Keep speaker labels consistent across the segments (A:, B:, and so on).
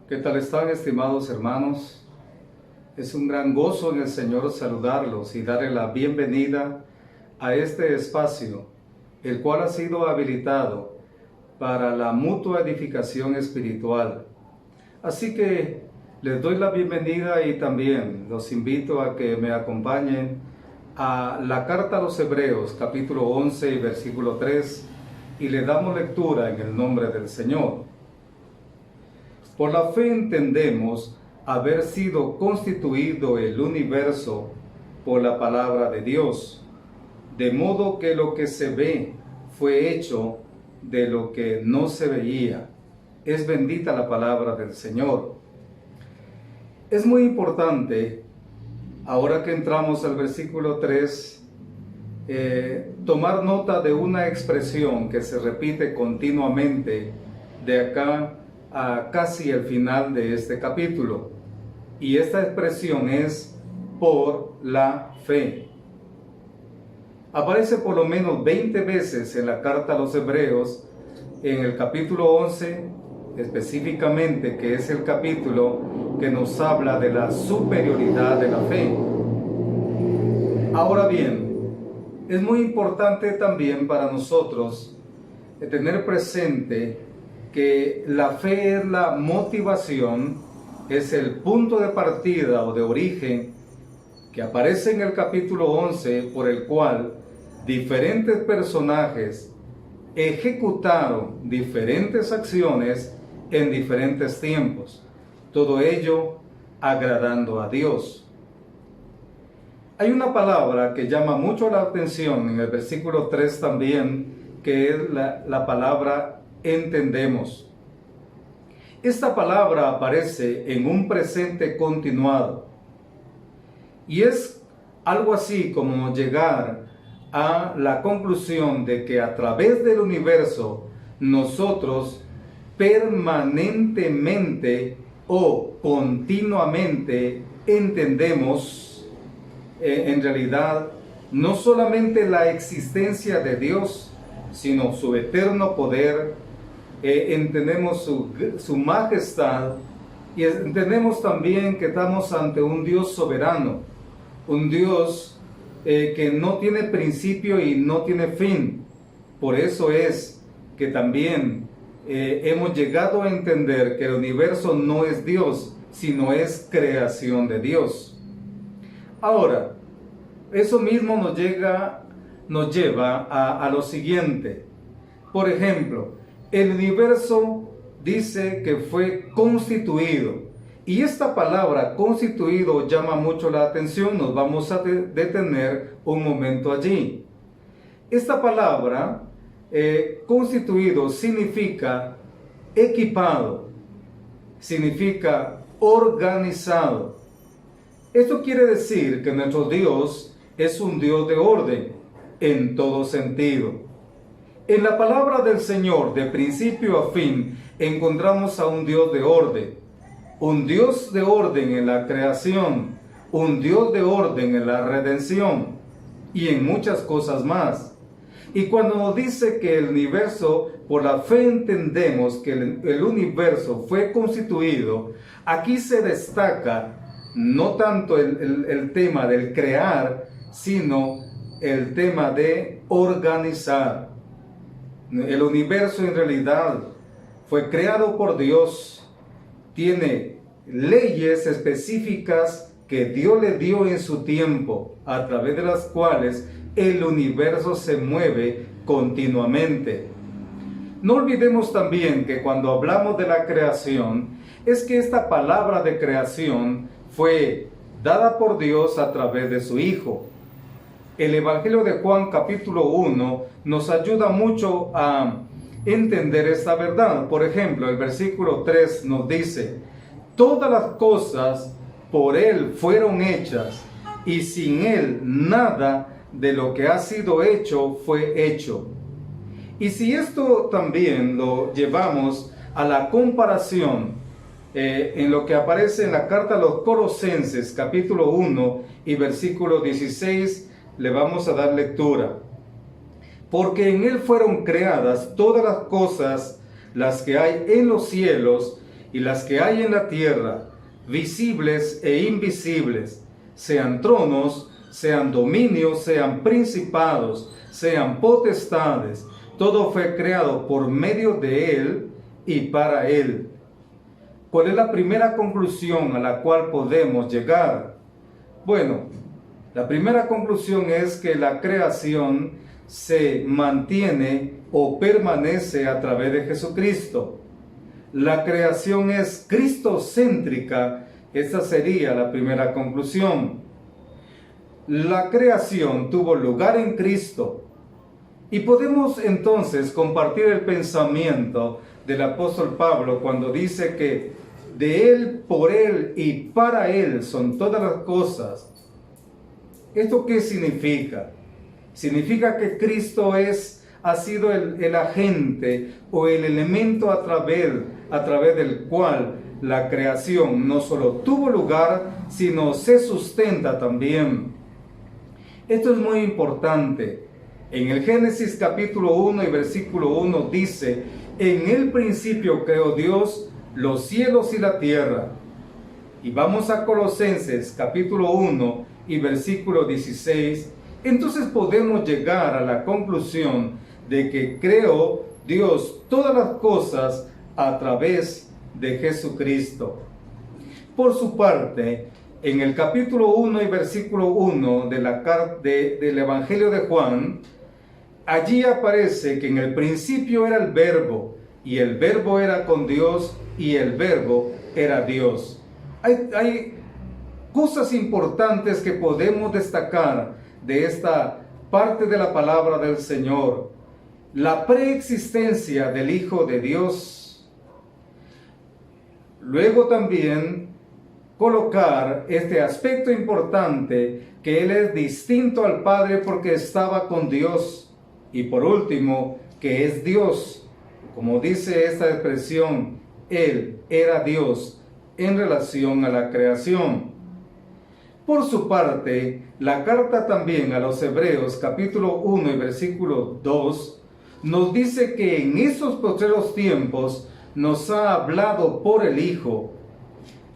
A: ¿Qué tal están, estimados hermanos? Es un gran gozo en el Señor saludarlos y darle la bienvenida a este espacio, el cual ha sido habilitado para la mutua edificación espiritual. Así que les doy la bienvenida y también los invito a que me acompañen a la carta a los Hebreos, capítulo 11 y versículo 3, y le damos lectura en el nombre del Señor. Por la fe entendemos haber sido constituido el universo por la palabra de Dios, de modo que lo que se ve fue hecho de lo que no se veía. Es bendita la palabra del Señor. Es muy importante, ahora que entramos al versículo 3, tomar nota de una expresión que se repite continuamente de acá a casi el final de este capítulo. Y esta expresión es por la fe. Aparece por lo menos 20 veces en la carta a los Hebreos, en el capítulo 11, específicamente, que es el capítulo que nos habla de la superioridad de la fe. Ahora bien, es muy importante también para nosotros tener presente que la fe es la motivación, es el punto de partida o de origen que aparece en el capítulo 11, por el cual diferentes personajes ejecutaron diferentes acciones en diferentes tiempos, todo ello agradando a Dios. Hay una palabra que llama mucho la atención en el versículo 3 también, que es la palabra entendemos. Esta palabra aparece en un presente continuado y es algo así como llegar a la conclusión de que a través del universo nosotros permanentemente o continuamente entendemos en realidad no solamente la existencia de Dios, sino su eterno poder. Entendemos su majestad y entendemos también que estamos ante un Dios soberano, un Dios que no tiene principio y no tiene fin. Por eso es que también hemos llegado a entender que el universo no es Dios, sino es creación de Dios. Ahora, eso mismo nos lleva a lo siguiente. Por ejemplo, el universo dice que fue constituido. Y esta palabra constituido llama mucho la atención. Nos vamos a detener un momento allí. Esta palabra constituido significa equipado, significa organizado. Esto quiere decir que nuestro Dios es un Dios de orden en todo sentido. En la palabra del Señor, de principio a fin, encontramos a un Dios de orden en la creación, un Dios de orden en la redención y en muchas cosas más. Y cuando nos dice que el universo, por la fe entendemos que el universo fue constituido, aquí se destaca no tanto el tema del crear, sino el tema de organizar. El universo en realidad fue creado por Dios, tiene leyes específicas que Dios le dio en su tiempo, a través de las cuales el universo se mueve continuamente. No olvidemos también que cuando hablamos de la creación, es que esta palabra de creación fue dada por Dios a través de su Hijo. El Evangelio de Juan capítulo 1 nos ayuda mucho a entender esta verdad. Por ejemplo, el versículo 3 nos dice: todas las cosas por Él fueron hechas, y sin Él nada de lo que ha sido hecho fue hecho. Y si esto también lo llevamos a la comparación en lo que aparece en la carta a los Colosenses capítulo 1 y versículo 16, le vamos a dar lectura. Porque en Él fueron creadas todas las cosas, las que hay en los cielos y las que hay en la tierra, visibles e invisibles, sean tronos, sean dominios, sean principados, sean potestades, todo fue creado por medio de Él y para Él. ¿Cuál es la primera conclusión a la cual podemos llegar? Bueno, la primera conclusión es que la creación se mantiene o permanece a través de Jesucristo. La creación es cristocéntrica. Esta sería la primera conclusión. La creación tuvo lugar en Cristo. Y podemos entonces compartir el pensamiento del apóstol Pablo cuando dice que de Él, por Él y para Él son todas las cosas. ¿Esto qué significa? Significa que Cristo ha sido el agente o el elemento a través del cual la creación no solo tuvo lugar, sino se sustenta también. Esto es muy importante. En el Génesis capítulo 1 y versículo 1 dice: en el principio creó Dios los cielos y la tierra. Y vamos a Colosenses capítulo 1 y versículo 16. Entonces podemos llegar a la conclusión de que creó Dios todas las cosas a través de Jesucristo. Por su parte, en el capítulo 1 y versículo 1 del Evangelio de Juan, allí aparece que en el principio era el Verbo, y el Verbo era con Dios, y el Verbo era Dios. Hay cosas importantes que podemos destacar de esta parte de la palabra del Señor. La preexistencia del Hijo de Dios. Luego también colocar este aspecto importante, que Él es distinto al Padre porque estaba con Dios. Y por último, que es Dios. Como dice esta expresión, Él era Dios en relación a la creación. Por su parte, la carta también a los Hebreos, capítulo 1 y versículo 2, nos dice que en esos postreros tiempos nos ha hablado por el Hijo,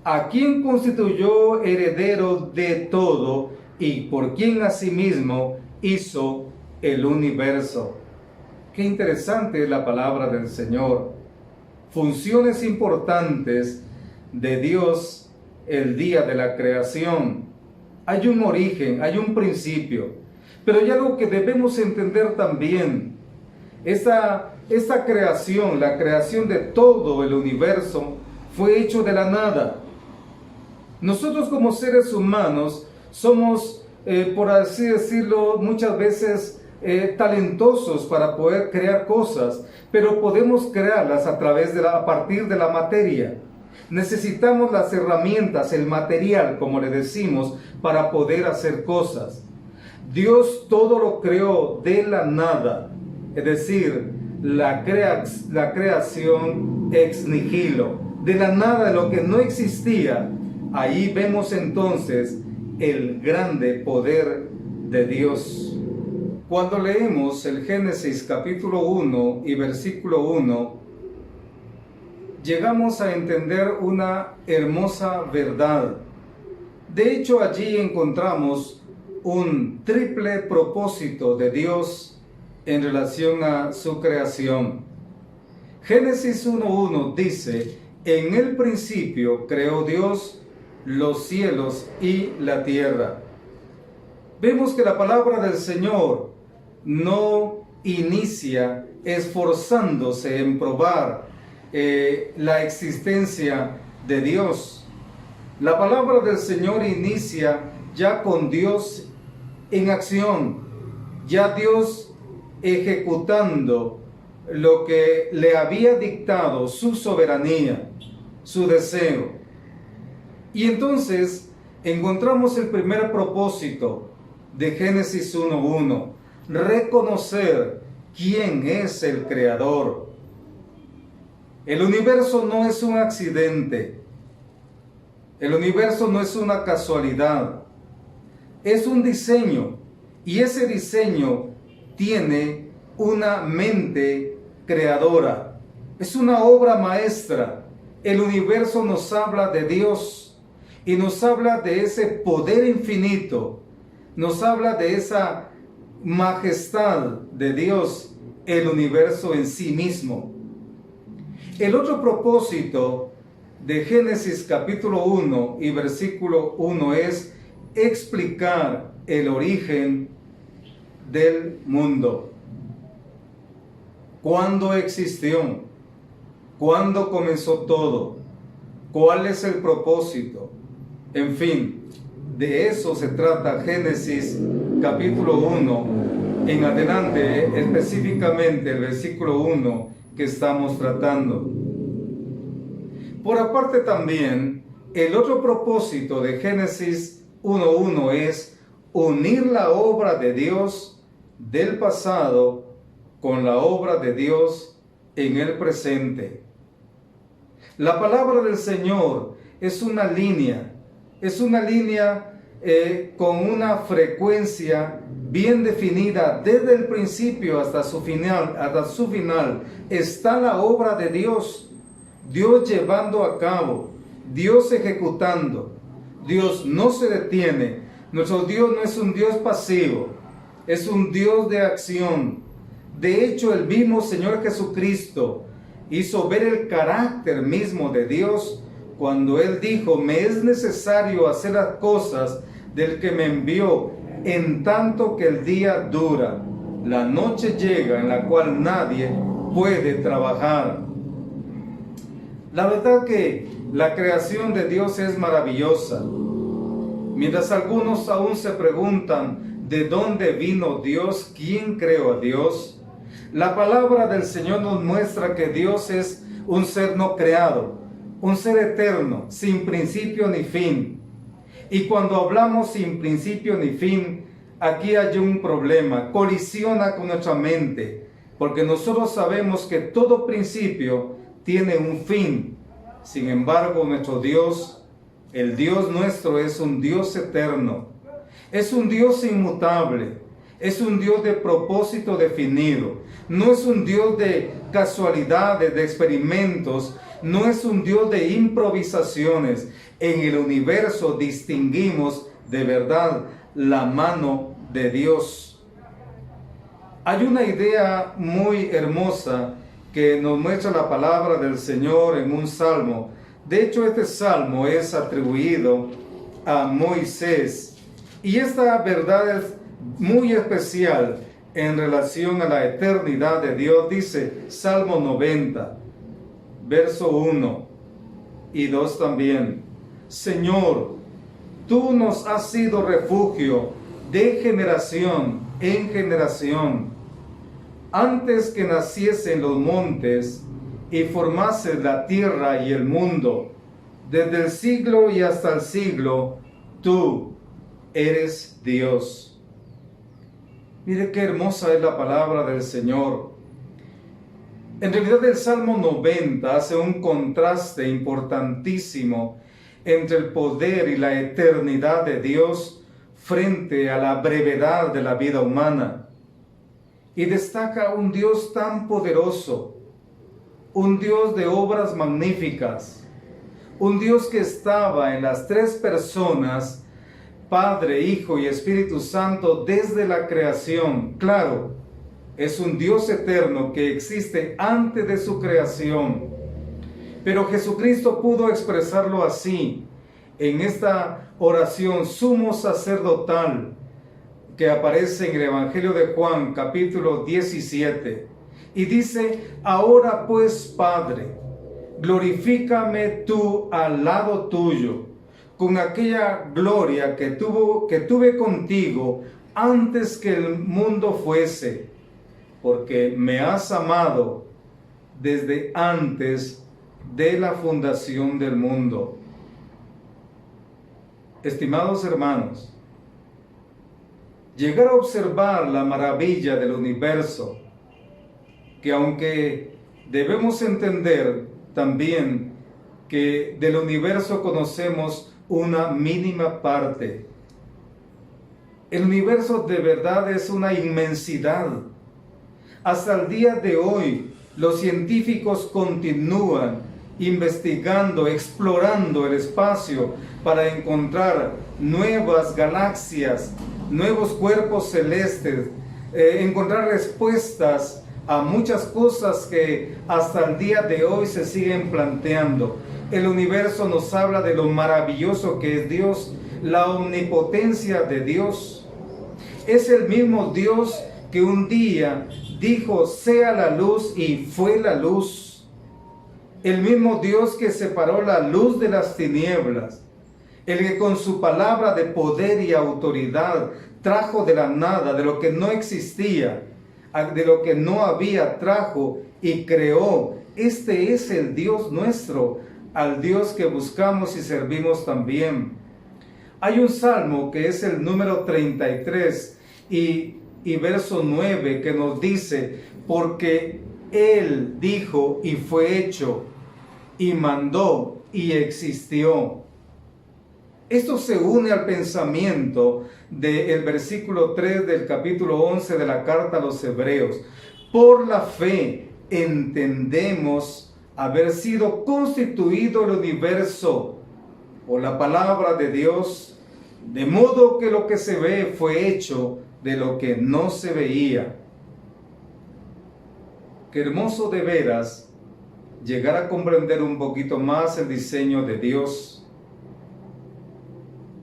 A: a quien constituyó heredero de todo y por quien asimismo hizo el universo. Qué interesante es la palabra del Señor. Funciones importantes de Dios el día de la creación. Hay un origen, hay un principio, pero hay algo que debemos entender también. Esta creación, la creación de todo el universo, fue hecho de la nada. Nosotros como seres humanos somos, por así decirlo, muchas veces talentosos para poder crear cosas, pero podemos crearlas a partir de la materia. Necesitamos las herramientas, el material, como le decimos, para poder hacer cosas. Dios todo lo creó de la nada, es decir, la creación ex nihilo, de la nada, de lo que no existía. Ahí vemos entonces el grande poder de Dios. Cuando leemos el Génesis capítulo 1 y versículo 1, llegamos a entender una hermosa verdad. De hecho, allí encontramos un triple propósito de Dios en relación a su creación. Génesis 1:1 dice: en el principio creó Dios los cielos y la tierra. Vemos que la palabra del Señor no inicia esforzándose en probar la existencia de Dios. La palabra del Señor inicia ya con Dios en acción, ya Dios ejecutando lo que le había dictado su soberanía, su deseo. Y entonces encontramos el primer propósito de Génesis 1:1, reconocer quién es el Creador. El universo no es un accidente, el universo no es una casualidad, es un diseño, y ese diseño tiene una mente creadora, es una obra maestra, El universo nos habla de Dios y nos habla de ese poder infinito, nos habla de esa majestad de Dios, el universo en sí mismo. El otro propósito de Génesis capítulo 1 y versículo 1 es explicar el origen del mundo. ¿Cuándo existió? ¿Cuándo comenzó todo? ¿Cuál es el propósito? En fin, de eso se trata Génesis capítulo 1 en adelante, específicamente el versículo 1 que estamos tratando. Por aparte también, el otro propósito de Génesis 1:1 es unir la obra de Dios del pasado con la obra de Dios en el presente. La palabra del Señor es una línea con una frecuencia bien definida desde el principio hasta su final. Está la obra de Dios, Dios llevando a cabo, Dios ejecutando. Dios no se detiene. Nuestro Dios no es un Dios pasivo, es un Dios de acción. De hecho, el mismo Señor Jesucristo hizo ver el carácter mismo de Dios cuando Él dijo: me es necesario hacer las cosas del que me envió, en tanto que el día dura, la noche llega en la cual nadie puede trabajar. La verdad que la creación de Dios es maravillosa. Mientras algunos aún se preguntan de dónde vino Dios, quién creó a Dios, la palabra del Señor nos muestra que Dios es un ser no creado, un ser eterno, sin principio ni fin. Y cuando hablamos sin principio ni fin, aquí hay un problema, colisiona con nuestra mente, porque nosotros sabemos que todo principio tiene un fin. Sin embargo, nuestro Dios, el Dios nuestro, es un Dios eterno, es un Dios inmutable, es un Dios de propósito definido, no es un Dios de casualidades, de experimentos, no es un Dios de improvisaciones. En el universo distinguimos de verdad la mano de Dios. Hay una idea muy hermosa que nos muestra la palabra del Señor en un salmo. De hecho, este salmo es atribuido a Moisés. Y esta verdad es muy especial en relación a la eternidad de Dios. Dice Salmo 90, verso 1 y 2 también: Señor, tú nos has sido refugio de generación en generación. Antes que naciesen los montes y formases la tierra y el mundo, desde el siglo y hasta el siglo, tú eres Dios. Mire qué hermosa es la palabra del Señor. En realidad el Salmo 90 hace un contraste importantísimo entre el poder y la eternidad de Dios frente a la brevedad de la vida humana. Y destaca un Dios tan poderoso, un Dios de obras magníficas, un Dios que estaba en las tres personas, Padre, Hijo y Espíritu Santo, desde la creación. Claro, es un Dios eterno que existe antes de su creación. Pero Jesucristo pudo expresarlo así, en esta oración sumo sacerdotal que aparece en el Evangelio de Juan, capítulo 17. Y dice: ahora pues, Padre, glorifícame tú al lado tuyo, con aquella gloria que tuve contigo antes que el mundo fuese, porque me has amado desde antes de la fundación del mundo. Estimados hermanos, llegar a observar la maravilla del universo, que aunque debemos entender también que del universo conocemos una mínima parte, el universo de verdad es una inmensidad. Hasta el día de hoy, los científicos continúan investigando, explorando el espacio para encontrar nuevas galaxias, nuevos cuerpos celestes, encontrar respuestas a muchas cosas que hasta el día de hoy se siguen planteando. El universo nos habla de lo maravilloso que es Dios, la omnipotencia de Dios. Es el mismo Dios que un día dijo, sea la luz, y fue la luz. El mismo Dios que separó la luz de las tinieblas. El que con su palabra de poder y autoridad trajo de la nada, de lo que no existía, de lo que no había, trajo y creó. Este es el Dios nuestro, al Dios que buscamos y servimos también. Hay un salmo que es el número 33 y verso 9 que nos dice, porque Él dijo y fue hecho, y mandó y existió. Esto se une al pensamiento del versículo 3 del capítulo 11 de la carta a los Hebreos. Por la fe entendemos haber sido constituido el universo por la palabra de Dios, de modo que lo que se ve fue hecho de lo que no se veía. Qué hermoso de veras llegar a comprender un poquito más el diseño de Dios.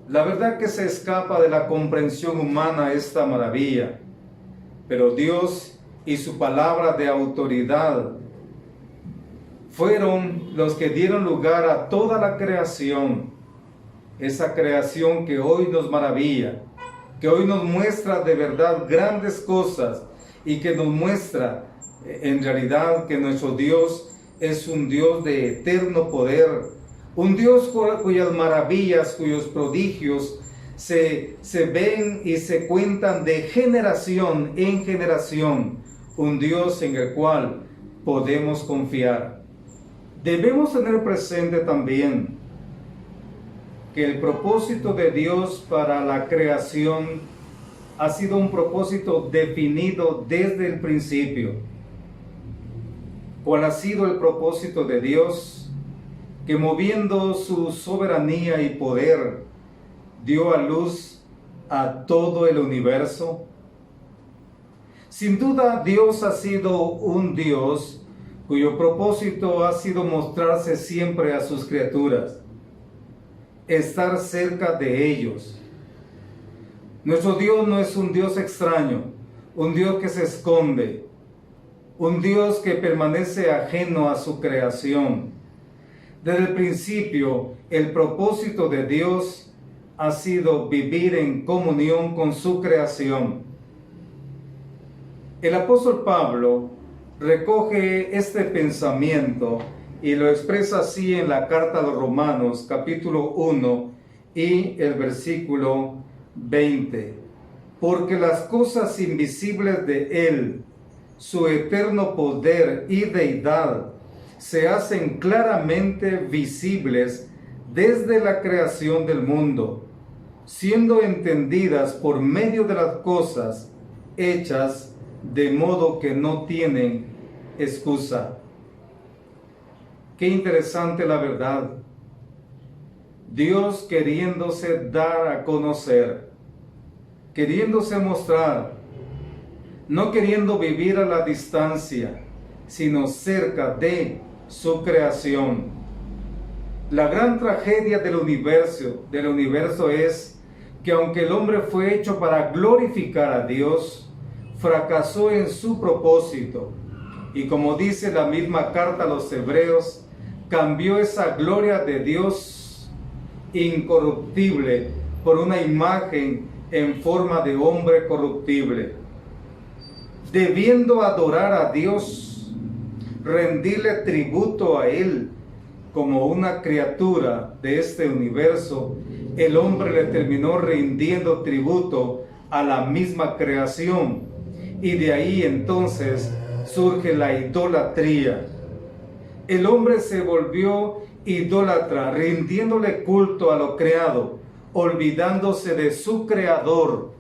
A: La verdad que se escapa de la comprensión humana esta maravilla, pero Dios y su palabra de autoridad fueron los que dieron lugar a toda la creación, esa creación que hoy nos maravilla, que hoy nos muestra de verdad grandes cosas y que nos muestra en realidad que nuestro Dios es un Dios de eterno poder, un Dios cuyas maravillas, cuyos prodigios se ven y se cuentan de generación en generación, un Dios en el cual podemos confiar. Debemos tener presente también que el propósito de Dios para la creación ha sido un propósito definido desde el principio. ¿Cuál ha sido el propósito de Dios? Que moviendo su soberanía y poder, dio a luz a todo el universo. Sin duda, Dios ha sido un Dios cuyo propósito ha sido mostrarse siempre a sus criaturas, estar cerca de ellos. Nuestro Dios no es un Dios extraño, un Dios que se esconde, un Dios que permanece ajeno a su creación. Desde el principio, el propósito de Dios ha sido vivir en comunión con su creación. El apóstol Pablo recoge este pensamiento y lo expresa así en la carta a los Romanos, capítulo 1 y el versículo 20. Porque las cosas invisibles de Él, su eterno poder y deidad, se hacen claramente visibles desde la creación del mundo, siendo entendidas por medio de las cosas hechas, de modo que no tienen excusa. Qué interesante la verdad. Dios queriéndose dar a conocer, queriéndose mostrar, no queriendo vivir a la distancia, sino cerca de su creación. La gran tragedia del universo es que aunque el hombre fue hecho para glorificar a Dios, fracasó en su propósito. Y como dice la misma carta a los Hebreos, cambió esa gloria de Dios incorruptible por una imagen en forma de hombre corruptible. Debiendo adorar a Dios, rendirle tributo a Él como una criatura de este universo, el hombre le terminó rindiendo tributo a la misma creación, y de ahí entonces surge la idolatría. El hombre se volvió idólatra, rindiéndole culto a lo creado, olvidándose de su creador,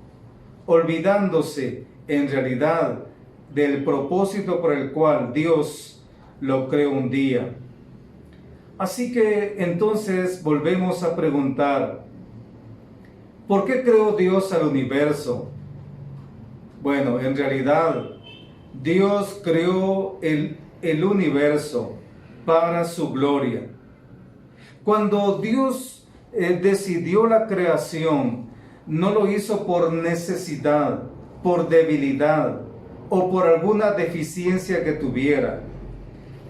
A: olvidándose en realidad del propósito por el cual Dios lo creó un día. Así que entonces volvemos a preguntar, ¿por qué creó Dios al universo? Bueno, en realidad Dios creó el universo para su gloria. Cuando Dios decidió la creación, no lo hizo por necesidad, por debilidad o por alguna deficiencia que tuviera.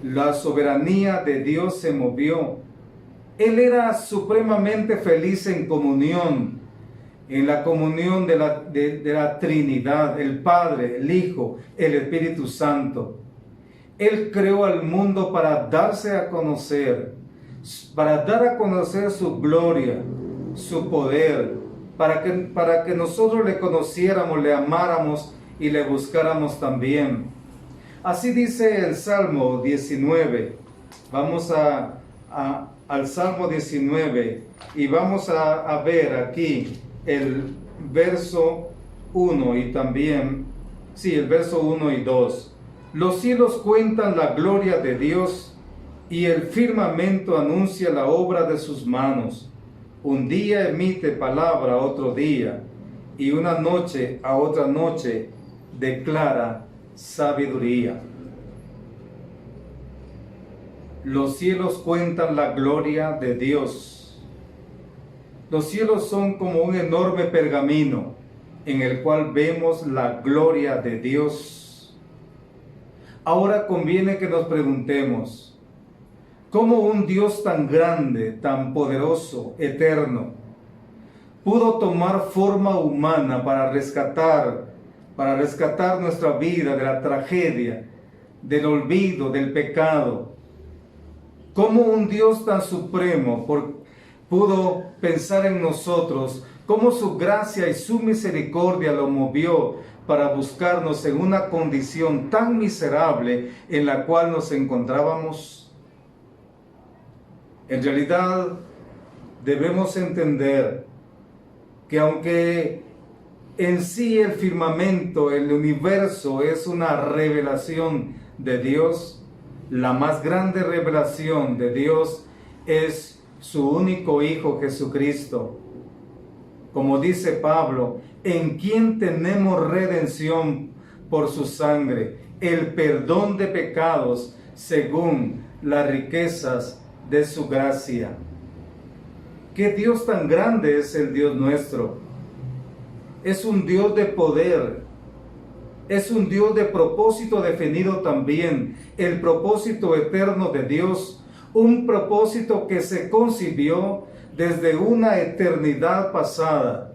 A: La soberanía de Dios se movió. Él era supremamente feliz en comunión, en la comunión de la Trinidad, el Padre, el Hijo, el Espíritu Santo. Él creó al mundo para darse a conocer, para dar a conocer su gloria, su poder, para que nosotros le conociéramos, le amáramos y le buscáramos también. Así dice el Salmo 19. Vamos al Salmo 19 y vamos a ver aquí el verso 1 y también, el verso 1 y 2. Los cielos cuentan la gloria de Dios y el firmamento anuncia la obra de sus manos. Un día emite palabra a otro día y una noche a otra noche declara sabiduría. Los cielos cuentan la gloria de Dios. Los cielos son como un enorme pergamino en el cual vemos la gloria de Dios. Ahora conviene que nos preguntemos, ¿cómo un Dios tan grande, tan poderoso, eterno, pudo tomar forma humana para rescatar nuestra vida de la tragedia, del olvido, del pecado? ¿Cómo un Dios tan supremo pudo pensar en nosotros? ¿Cómo su gracia y su misericordia lo movió para buscarnos en una condición tan miserable en la cual nos encontrábamos? En realidad, debemos entender que aunque en sí el firmamento, el universo es una revelación de Dios, la más grande revelación de Dios es su único Hijo Jesucristo. Como dice Pablo, en quien tenemos redención por su sangre, el perdón de pecados según las riquezas de su gracia. ¿Qué Dios tan grande es el Dios nuestro? Es un Dios de poder. Es un Dios de propósito definido también, el propósito eterno de Dios, un propósito que se concibió desde una eternidad pasada,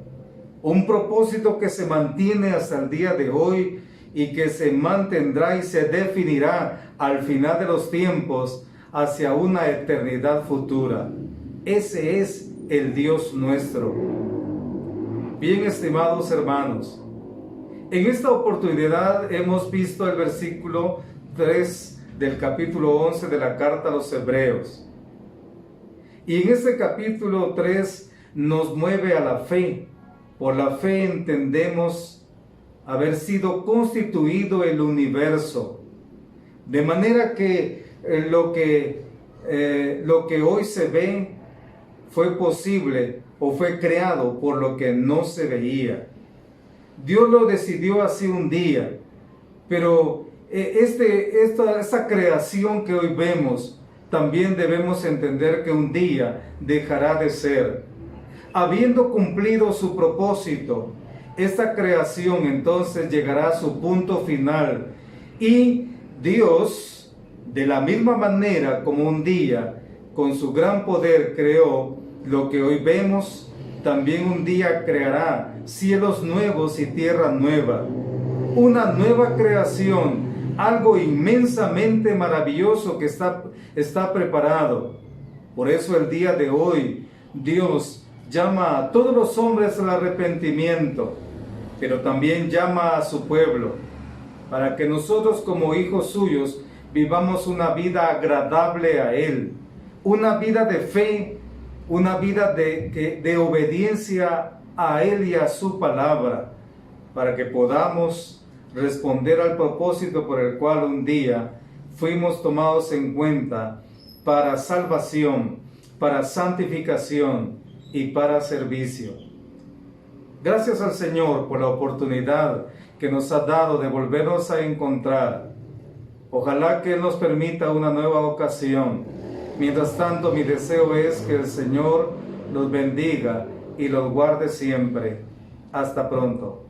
A: un propósito que se mantiene hasta el día de hoy y que se mantendrá y se definirá al final de los tiempos hacia una eternidad futura. Ese es el Dios nuestro. Bien, estimados hermanos, en esta oportunidad hemos visto el versículo 3 del capítulo 11 de la carta a los Hebreos. Y en este capítulo 3 nos mueve a la fe. Por la fe entendemos haber sido constituido el universo. De manera que lo que hoy se ve fue posible o fue creado por lo que no se veía. Dios lo decidió así un día, pero esta creación que hoy vemos, también debemos entender que un día dejará de ser. Habiendo cumplido su propósito, esta creación entonces llegará a su punto final y Dios, de la misma manera como un día, con su gran poder creó lo que hoy vemos, también un día creará cielos nuevos y tierra nueva. Una nueva creación, algo inmensamente maravilloso que está preparado. Por eso el día de hoy, Dios llama a todos los hombres al arrepentimiento, pero también llama a su pueblo, para que nosotros como hijos suyos vivamos una vida agradable a Él, una vida de fe, una vida de obediencia a Él y a su palabra, para que podamos responder al propósito por el cual un día fuimos tomados en cuenta para salvación, para santificación y para servicio. Gracias al Señor por la oportunidad que nos ha dado de volvernos a encontrar. Ojalá que Él nos permita una nueva ocasión. Mientras tanto, mi deseo es que el Señor los bendiga y los guarde siempre. Hasta pronto.